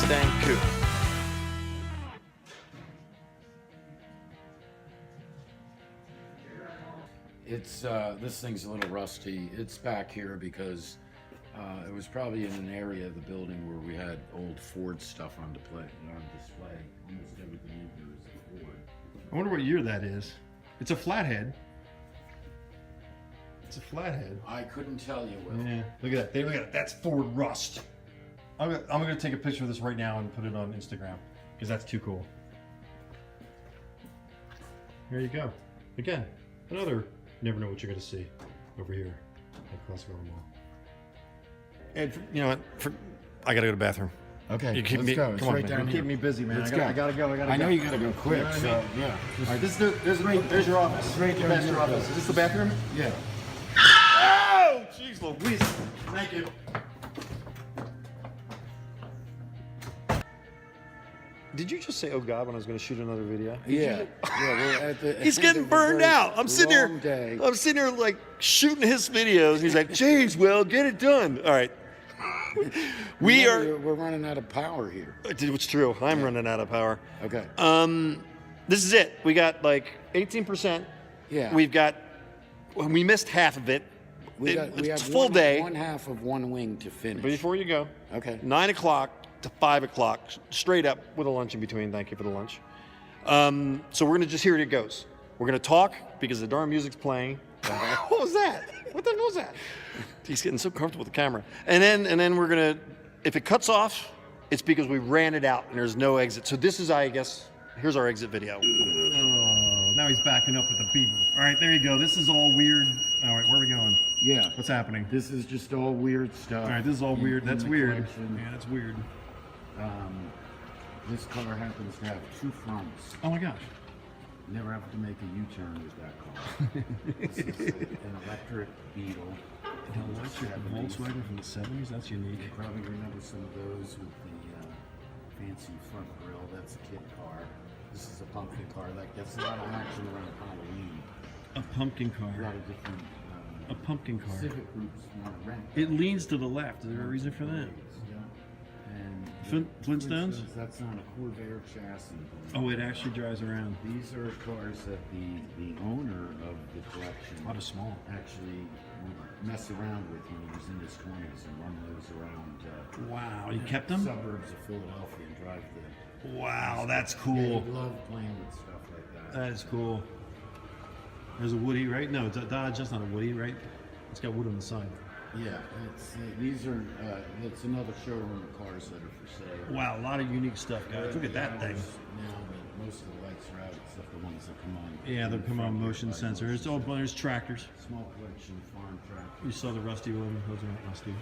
Mustang Coupe. It's this thing's a little rusty. It's back here because it was probably in an area of the building where we had old Ford stuff on display. Almost everything in here is Ford. I wonder what year that is. It's a flathead. It's a flathead. I couldn't tell you, Will. Yeah, look at that. Look at that. That's Ford rust. I'm gonna take a picture of this right now and put it on Instagram because that's too cool. There you go. Again, another. Never know what you're gonna see over here at Classic Auto Mall. And you know what? I gotta go to the bathroom. Okay, You keep let's me. go. It's Come on, right man. down You're here. keeping me busy, man. Let's I gotta go. I know you gotta go quick. You know what I So mean? yeah. All right, there's your office. It's right there. That's your office. Is this the bathroom? Yeah. Oh, jeez Louise. Thank you. Did you just say, oh God, when I was going to shoot another video? Yeah. We're at the, He's getting burned out. I'm sitting here like shooting his videos. He's like, geez, Will, get it done. All right. We're running out of power here. It's true. I'm running out of power. Okay. This is it. We got like 18%. Yeah. We missed half of it. We It's have full day. one half of one wing to finish. Before you go. Okay. 9 o'clock to 5 o'clock, straight up with a lunch in between. Thank you for the lunch. So we're gonna just hear it goes. We're gonna talk because the darn music's playing. What was that? What the hell was that? He's getting so comfortable with the camera. And then we're gonna, if it cuts off, it's because we ran it out and there's no exit. So this is, I guess, here's our exit video. Oh, now he's backing up with the beaver. All right, there you go. This is all weird. All right, where are we going? Yeah. What's happening? This is just all weird stuff. All right, this is all weird. That's the weird. collection. Yeah, that's weird. This car happens to have two fronts. Oh my gosh. Never have to make a U-turn with that car. This is an electric Beetle. An electric Volkswagen from the 70s? That's unique. You probably remember some of those with the fancy front grille. That's a kid car. This is a pumpkin car. That gets a lot of action around Halloween. A pumpkin A lot car. of different A pumpkin car. civic groups want to rent. It leans to the left. Is there a reason for that? Yeah. And Flintstones? That's on a Corvair chassis. Oh, it actually drives around. These are cars that the owner of the collection A lot of small. actually would mess around with when he was in his 20s and run those around Wow, you kept them? suburbs of Philadelphia and drive the. Wow, that's Yeah, cool. he loved playing with stuff like that. That is cool. There's a Woody, right? No, it's a Dodge. That's not a Woody, right? It's got wood on the side. Yeah, these are it's another showroom of cars that are for sale. Wow, a lot of unique stuff, guys. Look at that thing. Now, but most of the lights are out except the ones that come on. Yeah, they come on motion sensor. It's all there's tractors. Small collection of farm tractors. You saw the rusty one. Those aren't rusty.